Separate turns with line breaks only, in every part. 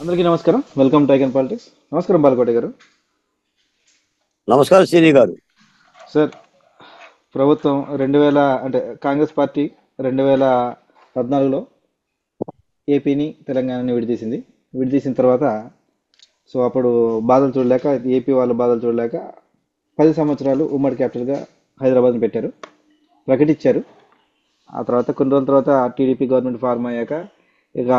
అందరికీ నమస్కారం. Welcome to icon politics. నమస్కారం బాలకోట గారు.
నమస్కారం శ్రీని గారు.
సార్, ప్రభుత్వం 2000 అంటే కాంగ్రెస్ పార్టీ 2014లో ఏపీని తెలంగాణని విడదీసిన తర్వాత అప్పుడు బాధలు చూడలేక, ఏపీ వాళ్ళ బాధలు చూడలేక 10 సంవత్సరాలు ఉమ్మడి క్యాపిటల్గా హైదరాబాద్ని ప్రకటించారు. ఆ తర్వాత కొన్ని రోజుల తర్వాత టీడీపీ గవర్నమెంట్ ఫార్మ్ అయ్యాక ఇక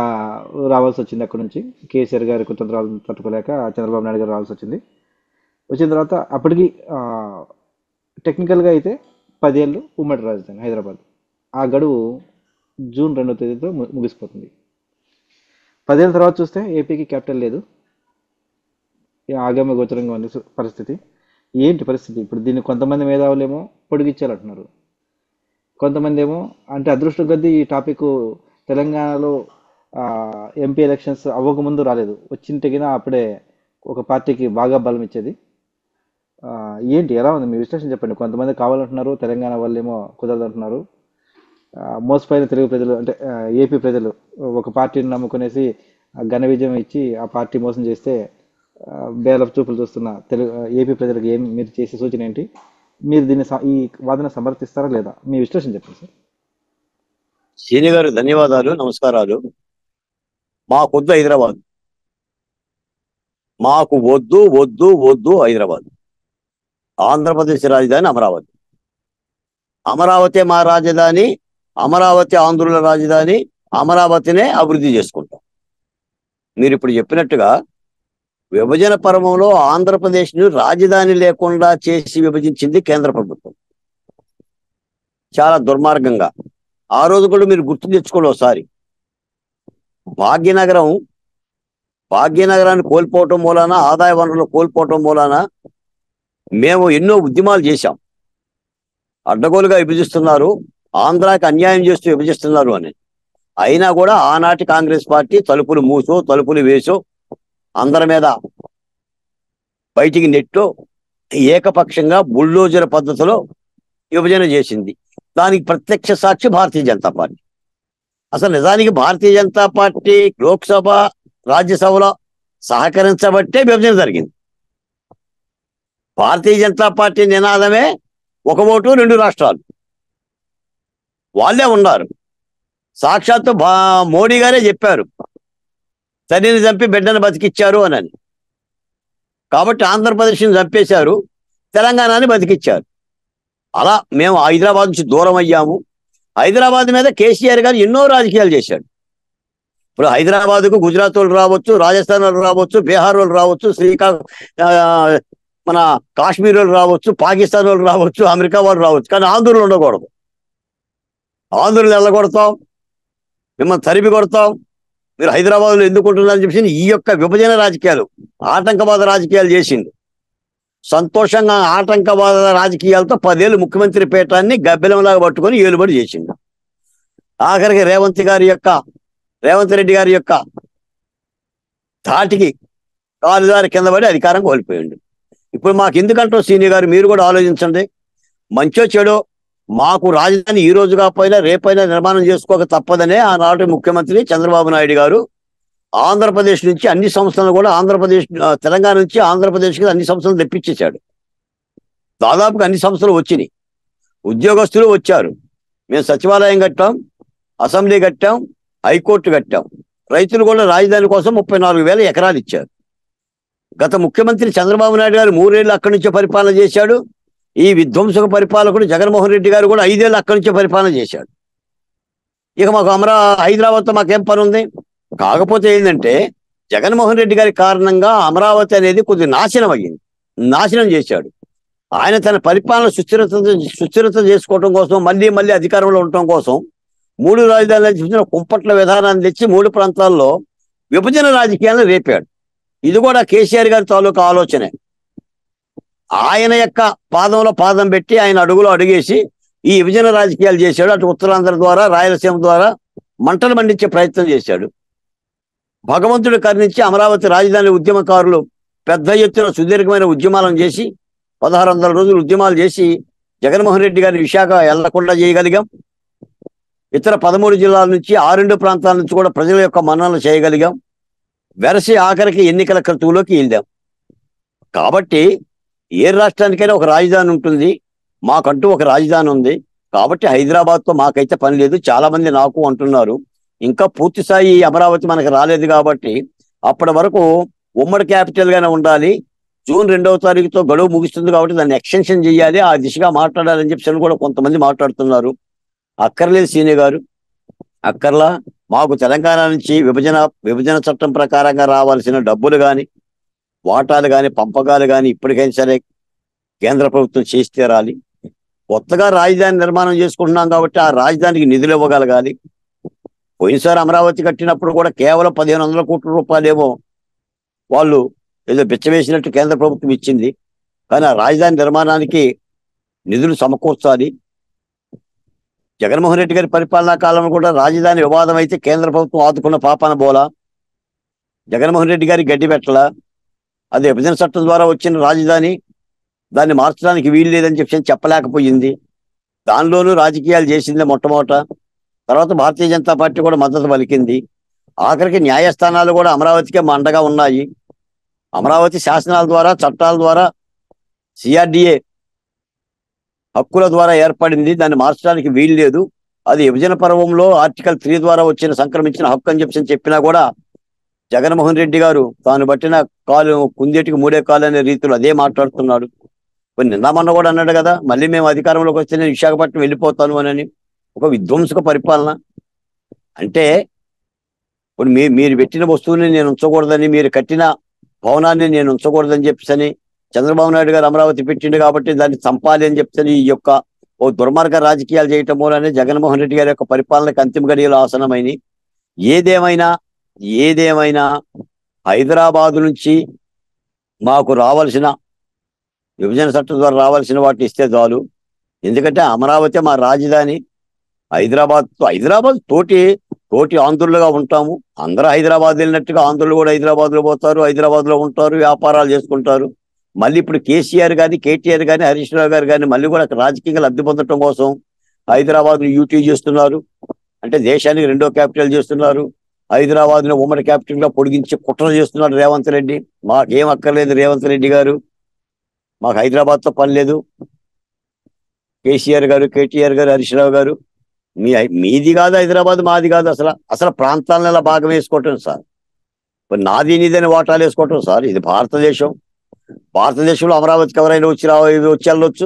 రావాల్సి వచ్చింది. అక్కడి నుంచి కేసీఆర్ గారి కుతంత్రాలు తట్టుకోలేక చంద్రబాబు నాయుడు గారు రావాల్సి వచ్చిన తర్వాత అప్పటికి టెక్నికల్గా అయితే 10 ఏళ్ళు ఉమ్మడి రాజధాని హైదరాబాద్. ఆ గడువు జూన్ 2వ తేదీతో ముగిసిపోతుంది. 10 ఏళ్ళ తర్వాత చూస్తే ఏపీకి క్యాపిటల్ లేదు. ఆగమ్య గోచరంగా ఉంది పరిస్థితి. ఏంటి పరిస్థితి ఇప్పుడు? దీన్ని కొంతమంది మేధావులేమో పొడిగిచ్చారంటున్నారు, కొంతమంది ఏమో అంటే అదృష్టం కొద్దీ ఈ టాపిక్ తెలంగాణలో ఎంపీ ఎలక్షన్స్ అవ్వకముందు రాలేదు, వచ్చింటగినా అప్పుడే ఒక పార్టీకి బాగా బలం ఇచ్చేది. ఏంటి, ఎలా ఉంది మీ విశ్లేషణ చెప్పండి. కొంతమంది కావాలంటున్నారు, తెలంగాణ వాళ్ళేమో కుదరదంటున్నారు. మోసపోయిన తెలుగు ప్రజలు అంటే ఏపీ ప్రజలు ఒక పార్టీని నమ్ముకునేసి ఘన విజయం ఇచ్చి ఆ పార్టీ మోసం చేస్తే బేలపు చూపులు చూస్తున్న ఏపీ ప్రజలకు ఏం మీరు చేసే సూచన ఏంటి? మీరు దీన్ని ఈ వాదన సమర్థిస్తారా లేదా? మీ విశ్లేషణ చెప్పండి సార్.
శ్రీని గారు ధన్యవాదాలు, నమస్కారాలు. మాకొద్దు హైదరాబాద్, మాకు వద్దు వద్దు వద్దు హైదరాబాద్. ఆంధ్రప్రదేశ్ రాజధాని అమరావతి. అమరావతి మా రాజధాని, అమరావతి ఆంధ్రుల రాజధాని. అమరావతినే అభివృద్ధి చేసుకుంటాం. మీరు ఇప్పుడు చెప్పినట్టుగా విభజన పర్వంలో ఆంధ్రప్రదేశ్ను రాజధాని లేకుండా చేసి విభజించింది కేంద్ర ప్రభుత్వం, చాలా దుర్మార్గంగా. ఆ రోజు కూడా మీరు గుర్తు తెచ్చుకోండి ఒకసారి. భాగ్యనగరాన్ని కోల్పోవటం మూలాన, ఆదాయ వనరులు కోల్పోవటం మూలాన మేము ఎన్నో ఉద్యమాలు చేశాం. అడ్డగోలుగా విభజిస్తున్నారు, ఆంధ్రాకి అన్యాయం చేస్తూ విభజిస్తున్నారు అని. అయినా కూడా ఆనాటి కాంగ్రెస్ పార్టీ తలుపులు మూసో తలుపులు వేసో అందరి మీద బయటికి నెట్టో ఏకపక్షంగా బుల్డోజర్ పద్ధతిలో విభజన చేసింది. దానికి ప్రత్యక్ష సాక్షి భారతీయ జనతా పార్టీ. అసలు నిజానికి భారతీయ జనతా పార్టీ లోక్సభ రాజ్యసభలో సహకరించబట్టే విభజన జరిగింది. భారతీయ జనతా పార్టీ నినాదమే ఒక ఓటు 2 రాష్ట్రాలు. వాళ్ళే ఉన్నారు. సాక్షాత్తు మోడీ గారే చెప్పారు, తల్లిని చంపి బిడ్డను బతికిచ్చారు అని. కాబట్టి ఆంధ్రప్రదేశ్ని చంపేశారు, తెలంగాణని బతికిచ్చారు. అలా మేము హైదరాబాద్ నుంచి దూరం అయ్యాము. హైదరాబాద్ మీద కేసీఆర్ గారు ఎన్నో రాజకీయాలు చేశాడు. ఇప్పుడు హైదరాబాద్కు గుజరాత్ వాళ్ళు రావచ్చు, రాజస్థాన్ వాళ్ళు రావచ్చు, బీహార్ వాళ్ళు రావచ్చు, మన కాశ్మీర్ వాళ్ళు రావచ్చు, పాకిస్తాన్ వాళ్ళు రావచ్చు, అమెరికా వాళ్ళు రావచ్చు. కానీ ఆంధ్రులు ఉండకూడదు. ఆంధ్రులు వెళ్ళగొడతాం, మిమ్మల్ని తరిమి కొడతాం, మీరు హైదరాబాద్లో ఎందుకుంటున్నారని చెప్పి ఈ యొక్క విభజన రాజకీయాలు, ఆటంకవాద రాజకీయాలు చేసింది. సంతోషంగా ఆటంకవాద రాజకీయాలతో 10 ఏళ్ళు ముఖ్యమంత్రి పీఠాన్ని గబ్బెలంలాగా పట్టుకొని ఏలుబడి చేసిండు. ఆఖరికి రేవంత్ రెడ్డి గారి యొక్క ధాటికి కాలుదారి కింద పడి అధికారం కోల్పోయిండు. ఇప్పుడు మాకు ఎందుకంటారు సీనియర్ గారు, మీరు కూడా ఆలోచించండి. మంచో చెడో మాకు రాజధాని ఈ రోజు కాకపోయినా రేపైనా నిర్మాణం చేసుకోక తప్పదనే ఆనాటి ముఖ్యమంత్రి చంద్రబాబు నాయుడు గారు ఆంధ్రప్రదేశ్ నుంచి అన్ని సంస్థలను కూడా తెలంగాణ నుంచి ఆంధ్రప్రదేశ్కి అన్ని సంస్థలు తెప్పించేశాడు. దాదాపుగా అన్ని సంస్థలు వచ్చినాయి, ఉద్యోగస్తులు వచ్చారు. మేము సచివాలయం కట్టాం, అసెంబ్లీ కట్టాం, హైకోర్టు కట్టాం. రైతులు కూడా రాజధాని కోసం 34,000 ఎకరాలు ఇచ్చారు. గత ముఖ్యమంత్రి చంద్రబాబు నాయుడు గారు 3 ఏళ్ళు అక్కడి నుంచే పరిపాలన చేశాడు. ఈ విధ్వంసక పరిపాలకుడు జగన్మోహన్ రెడ్డి గారు కూడా 5 ఏళ్ళు అక్కడి నుంచే పరిపాలన చేశాడు. ఇక మాకు హైదరాబాద్తో మాకేం పని ఉంది? కాకపోతే ఏంటంటే జగన్మోహన్ రెడ్డి గారి కారణంగా అమరావతి అనేది కొద్ది నాశనం చేశాడు. ఆయన తన పరిపాలన సుస్థిరత చేసుకోవడం కోసం, మళ్ళీ అధికారంలో ఉండటం కోసం 3 రాజధానులు చూసిన కుంపట్ల విధానాన్ని తెచ్చి 3 ప్రాంతాల్లో విభజన రాజకీయాలను రేపాడు. ఇది కూడా కేసీఆర్ గారి తాలూకా ఆలోచనే. ఆయన యొక్క పాదంలో పాదం పెట్టి ఆయన అడుగులో అడుగేసి ఈ విభజన రాజకీయాలు చేశాడు. అటు ఉత్తరాంధ్ర ద్వారా, రాయలసీమ ద్వారా మంటలు మండించే ప్రయత్నం చేశాడు. భగవంతుడు కరుణించి అమరావతి రాజధాని ఉద్యమకారులు పెద్ద ఎత్తున సుదీర్ఘమైన ఉద్యమాలను చేసి 1600 రోజులు ఉద్యమాలు చేసి జగన్మోహన్ రెడ్డి గారిని విశాఖ వెళ్లకుండా చేయగలిగాం. ఇతర 13 జిల్లాల నుంచి 6 ప్రాంతాల నుంచి కూడా ప్రజల యొక్క మన్ననలు చేయగలిగాం. వెరసి ఆఖరికి ఎన్నికల క్రతువులోకి వెళ్ళాం. కాబట్టి ఏ రాష్ట్రానికైనా ఒక రాజధాని ఉంటుంది, మాకంటూ ఒక రాజధాని ఉంది. కాబట్టి హైదరాబాద్తో మాకైతే పని లేదు. చాలా మంది నాకు అంటున్నారు ఇంకా పూర్తి స్థాయి అమరావతి మనకు రాలేదు కాబట్టి అప్పటి వరకు ఉమ్మడి క్యాపిటల్ గానే ఉండాలి. జూన్ 2వ తారీఖుతో గడువు ముగుస్తుంది కాబట్టి దాన్ని ఎక్స్టెన్షన్ చేయాలి, ఆ దిశగా మాట్లాడాలని చెప్పి కూడా కొంతమంది మాట్లాడుతున్నారు. అక్కర్లేదు సీని గారు, అక్కర్లా. మాకు తెలంగాణ నుంచి విభజన చట్టం ప్రకారంగా రావాల్సిన డబ్బులు కానీ, వాటాలు కానీ, పంపకాలు కానీ ఇప్పటికైనా సరే కేంద్ర ప్రభుత్వం చేసి తీరాలి. కొత్తగా రాజధాని నిర్మాణం చేసుకుంటున్నాం కాబట్టి ఆ రాజధానికి నిధులు ఇవ్వగలగాలి. పోయినసారి అమరావతి కట్టినప్పుడు కూడా కేవలం 1500 కోట్ల రూపాయలేమో వాళ్ళు ఏదో బిచ్చవేసినట్టు కేంద్ర ప్రభుత్వం ఇచ్చింది. కానీ ఆ రాజధాని నిర్మాణానికి నిధులు సమకూర్చాలి. జగన్మోహన్ రెడ్డి గారి పరిపాలనా కాలంలో కూడా రాజధాని వివాదం అయితే కేంద్ర ప్రభుత్వం ఆదుకున్న పాపాన బోలా. జగన్మోహన్ రెడ్డి గారి గడ్డి పెట్టలా. అది విభజన చట్టం ద్వారా వచ్చిన రాజధాని, దాన్ని మార్చడానికి వీలు లేదని చెప్పలేకపోయింది. దానిలోనూ రాజకీయాలు చేసింది మొట్టమొదట. తర్వాత భారతీయ జనతా పార్టీ కూడా మద్దతు పలికింది. ఆఖరికి న్యాయస్థానాలు కూడా అమరావతికే మండగా ఉన్నాయి. అమరావతి శాసనాల ద్వారా, చట్టాల ద్వారా, సిఆర్డిఏ హక్కుల ద్వారా ఏర్పడింది, దాన్ని మార్చడానికి వీలు లేదు. అది విభజన పర్వంలో ఆర్టికల్ 3 ద్వారా సంక్రమించిన హక్కు అని చెప్పినా కూడా జగన్మోహన్ రెడ్డి గారు తాను బట్టిన కాలు కుందేటికి 3 కాలు అనే రీతిలో అదే మాట్లాడుతున్నాడు. నిన్న మొన్న కూడా అన్నాడు కదా, మళ్ళీ మేము అధికారంలోకి వస్తే నేను విశాఖపట్నం వెళ్ళిపోతాను అని. ఒక విధ్వంసక పరిపాలన. అంటే ఇప్పుడు మీరు పెట్టిన వస్తువుని నేను ఉంచకూడదని, మీరు కట్టిన భవనాన్ని నేను ఉంచకూడదని చెప్పని చంద్రబాబు నాయుడు గారు అమరావతి పెట్టిండు కాబట్టి దాన్ని చంపాలి అని చెప్పని ఈ యొక్క ఓ దుర్మార్గ రాజకీయాలు చేయటం మూలనే జగన్మోహన్ రెడ్డి గారి యొక్క పరిపాలనకు అంతిమ గడియలు ఆసనమైనవి. ఏదేమైనా హైదరాబాదు నుంచి మాకు రావాల్సిన విభజన చట్టం ద్వారా రావాల్సిన వాటిని ఇస్తే చాలు. ఎందుకంటే అమరావతి మా రాజధాని. హైదరాబాద్ తోటి ఆంధ్రులుగా ఉంటాము. అందరూ హైదరాబాద్ వెళ్ళినట్టుగా ఆంధ్రులు కూడా హైదరాబాద్లో పోతారు, హైదరాబాద్లో ఉంటారు, వ్యాపారాలు చేసుకుంటారు. మళ్ళీ ఇప్పుడు కేసీఆర్ కానీ, కేటీఆర్ కానీ, హరీష్ రావు గారు కానీ మళ్ళీ కూడా రాజకీయంగా లబ్ధి పొందడం కోసం హైదరాబాద్ను యూటీ చేస్తున్నారు. అంటే దేశానికి 2వ క్యాపిటల్ చేస్తున్నారు. హైదరాబాద్ను ఉమ్మడి క్యాపిటల్గా పొడిగించి కుట్ర చేస్తున్నాడు రేవంత్ రెడ్డి. మాకేం అక్కర్లేదు రేవంత్ రెడ్డి గారు, మాకు హైదరాబాద్తో పని లేదు. కేసీఆర్ గారు, కేటీఆర్ గారు, హరీష్ రావు గారు, మీది కాదు హైదరాబాద్, మాది కాదు. అసలు ప్రాంతాలను ఎలా భాగం వేసుకోవటం సార్? నాది నీదని వాటాలు వేసుకోవటం సార్. ఇది భారతదేశంలో అమరావతికి ఎవరైనా వచ్చి వెళ్ళొచ్చు,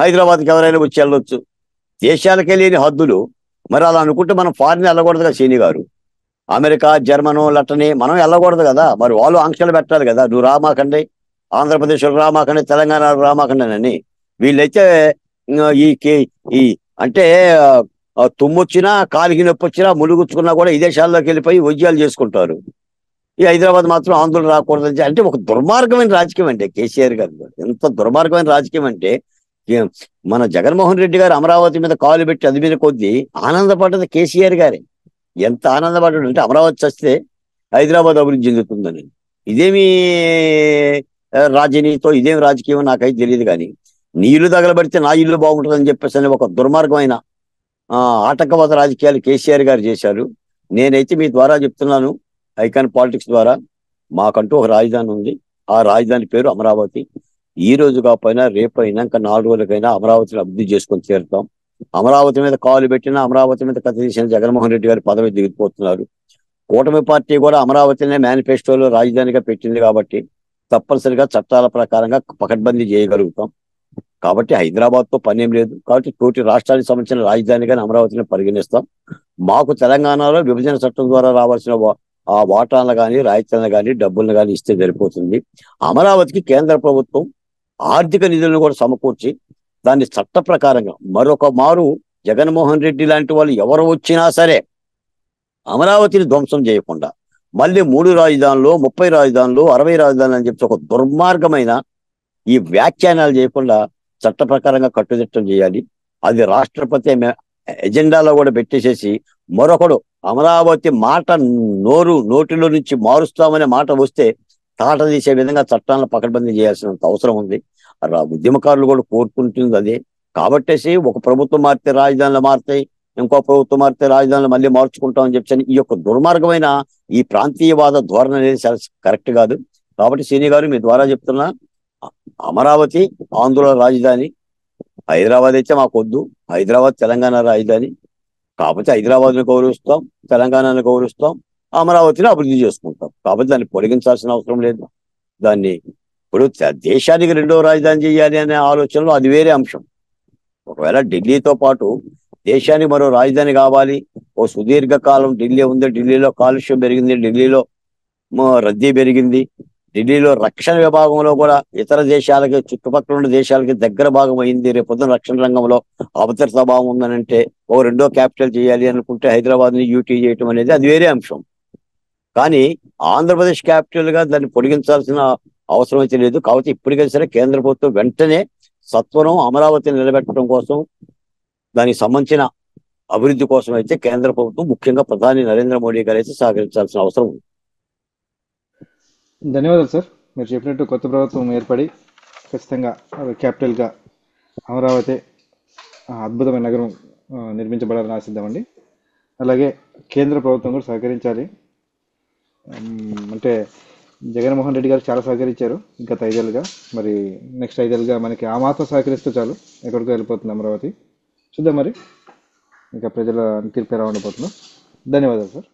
హైదరాబాద్కి ఎవరైనా వచ్చి వెళ్ళొచ్చు. దేశాలకే లేని హద్దులు. మరి అలా అనుకుంటే మనం ఫారిన్ వెళ్ళకూడదు కదా సీని గారు. అమెరికా, జర్మను, లటని మనం వెళ్ళకూడదు కదా. మరి వాళ్ళు ఆంక్షలు పెట్టాలి కదా, నువ్వు రామాకండి, ఆంధ్రప్రదేశ్లో రామాకండి, తెలంగాణలో రామాకండి అని. వీళ్ళైతే ఈ అంటే తుమ్మొచ్చినా, కాలికి నొప్పి వచ్చినా, ములుగుచ్చుకున్నా కూడా విదేశాల్లోకి వెళ్ళిపోయి ఉద్యోగాలు చేసుకుంటారు. ఈ హైదరాబాద్ మాత్రం ఆందోళన రాకూడదని. అంటే ఒక దుర్మార్గమైన రాజకీయం అంటే కేసీఆర్ గారు. ఎంత దుర్మార్గమైన రాజకీయం అంటే మన జగన్మోహన్ రెడ్డి గారు అమరావతి మీద కాలు పెట్టి అది మీద కొద్దీ ఆనందపడ్డది కేసీఆర్ గారే. ఎంత ఆనందపడ్డాడు అంటే అమరావతి చస్తే హైదరాబాద్ అభివృద్ధి చెందుతుందని. ఇదేమి రాజనీతితో ఇదేమి రాజకీయం నాకైతే తెలియదు. కానీ నీ ఇల్లు తగలబడితే నా ఇల్లు బాగుంటుందని చెప్పేసి ఒక దుర్మార్గమైన ఆటంకవాద రాజకీయాలు కేసీఆర్ గారు చేశారు. నేనైతే మీ ద్వారా చెప్తున్నాను, ఐకాన్ పాలిటిక్స్ ద్వారా, మాకంటూ ఒక రాజధాని ఉంది. ఆ రాజధాని పేరు అమరావతి. ఈ రోజు కాకపోయినా రేపైనా ఇంకా 4 రోజులకైనా అమరావతిని అభివృద్ధి చేసుకొని తీరుతాం. అమరావతి మీద కాలు పెట్టిన, అమరావతి మీద కథ తీసిన జగన్మోహన్ రెడ్డి గారి పదవి దిగిపోతున్నారు. కూటమి పార్టీ కూడా అమరావతినే మేనిఫెస్టోలో రాజధానిగా పెట్టింది కాబట్టి తప్పనిసరిగా చట్టాల ప్రకారంగా పకడ్బందీ చేయగలుగుతాం. కాబట్టి హైదరాబాద్తో పనేం లేదు. కాబట్టి తోటి రాష్ట్రానికి సంబంధించిన రాజధానిగా అమరావతిని పరిగణిస్తాం. మాకు తెలంగాణలో విభజన చట్టం ద్వారా రావాల్సిన ఆ వాటాలను కానీ, రాయితీలను కానీ, డబ్బులను కానీ ఇస్తే సరిపోతుంది. అమరావతికి కేంద్ర ప్రభుత్వం ఆర్థిక నిధులను కూడా సమకూర్చి దాన్ని చట్ట ప్రకారంగా మరొక మారు జగన్మోహన్ రెడ్డి లాంటి వాళ్ళు ఎవరు వచ్చినా సరే అమరావతిని ధ్వంసం చేయకుండా మళ్ళీ 3 రాజధానులు, 30 రాజధానులు, 60 రాజధానులు అని చెప్పి ఒక దుర్మార్గమైన ఈ వ్యాఖ్యానాలు చేయకుండా చట్ట ప్రకారంగా కట్టుదిట్టం చేయాలి. అది రాష్ట్రపతి ఎజెండాలో కూడా పెట్టేసేసి మరొకడు అమరావతి మాట నోటిలో నుంచి మారుస్తామనే మాట వస్తే తాట తీసే విధంగా చట్టాలను పకడ్బందీ చేయాల్సినంత అవసరం ఉంది. ఉద్యమకారులు కూడా కోరుకుంటుంది అదే. కాబట్టేసి ఒక ప్రభుత్వం మారితే రాజధానులు మారుతాయి, ఇంకో ప్రభుత్వం మారితే రాజధానిని మళ్ళీ మార్చుకుంటామని చెప్పని ఈ యొక్క దుర్మార్గమైన ఈ ప్రాంతీయవాద ధోరణి అనేది కరెక్ట్ కాదు. కాబట్టి శ్రీని గారు మీ ద్వారా చెప్తున్నా, అమరావతి ఆంధ్ర రాజధాని, హైదరాబాద్ అయితే మాకు వద్దు, హైదరాబాద్ తెలంగాణ రాజధాని. కాకపోతే హైదరాబాద్ని గౌరవిస్తాం, తెలంగాణను గౌరవిస్తాం, అమరావతిని అభివృద్ధి చేసుకుంటాం. కాబట్టి దాన్ని పొడిగించాల్సిన అవసరం లేదు. దాన్ని ఇప్పుడు దేశానికి రెండో రాజధాని చేయాలి అనే ఆలోచనలో అది వేరే అంశం. ఒకవేళ ఢిల్లీతో పాటు దేశానికి మరో రాజధాని కావాలి, ఓ సుదీర్ఘకాలం ఢిల్లీ ఉంది, ఢిల్లీలో కాలుష్యం పెరిగింది, ఢిల్లీలో రద్దీ పెరిగింది, ఢిల్లీలో రక్షణ విభాగంలో కూడా ఇతర దేశాలకి, చుట్టుపక్కల ఉన్న దేశాలకి దగ్గర భాగం అయింది. రేపు పొద్దున రక్షణ రంగంలో అభద్రతా భావం ఉందనంటే ఓ రెండో క్యాపిటల్ చేయాలి అనుకుంటే హైదరాబాద్ని యూటీ చేయటం అనేది అది వేరే అంశం. కానీ ఆంధ్రప్రదేశ్ క్యాపిటల్ గా దాన్ని పొడిగించాల్సిన అవసరం అయితే లేదు. కాబట్టి ఇప్పటికైనా సరే కేంద్ర ప్రభుత్వం వెంటనే సత్వరం అమరావతిని నిలబెట్టడం కోసం, దానికి సంబంధించిన అభివృద్ధి కోసం అయితే కేంద్ర ప్రభుత్వం, ముఖ్యంగా ప్రధాని నరేంద్ర మోడీ గారు అయితే సహకరించాల్సిన అవసరం ఉంది.
ధన్యవాదాలు సార్. మీరు చెప్పినట్టు కొత్త ప్రభుత్వం ఏర్పడి ఖచ్చితంగా క్యాపిటల్గా అమరావతి అద్భుతమైన నగరం నిర్మించబడాలని ఆశిద్దామండి. అలాగే కేంద్ర ప్రభుత్వం కూడా సహకరించాలి. అంటే జగన్మోహన్ రెడ్డి గారు చాలా సహకరించారు గత 5 ఏళ్ళుగా. మరి నెక్స్ట్ 5 ఏళ్ళుగా మనకి ఆ మాత్రం సహకరిస్తే చాలు, ఎక్కడికో వెళ్ళిపోతుంది అమరావతి. చూద్దాం మరి ఇంకా ప్రజల తీర్పు ఎలా ఉండబోతుందో. ధన్యవాదాలు సార్.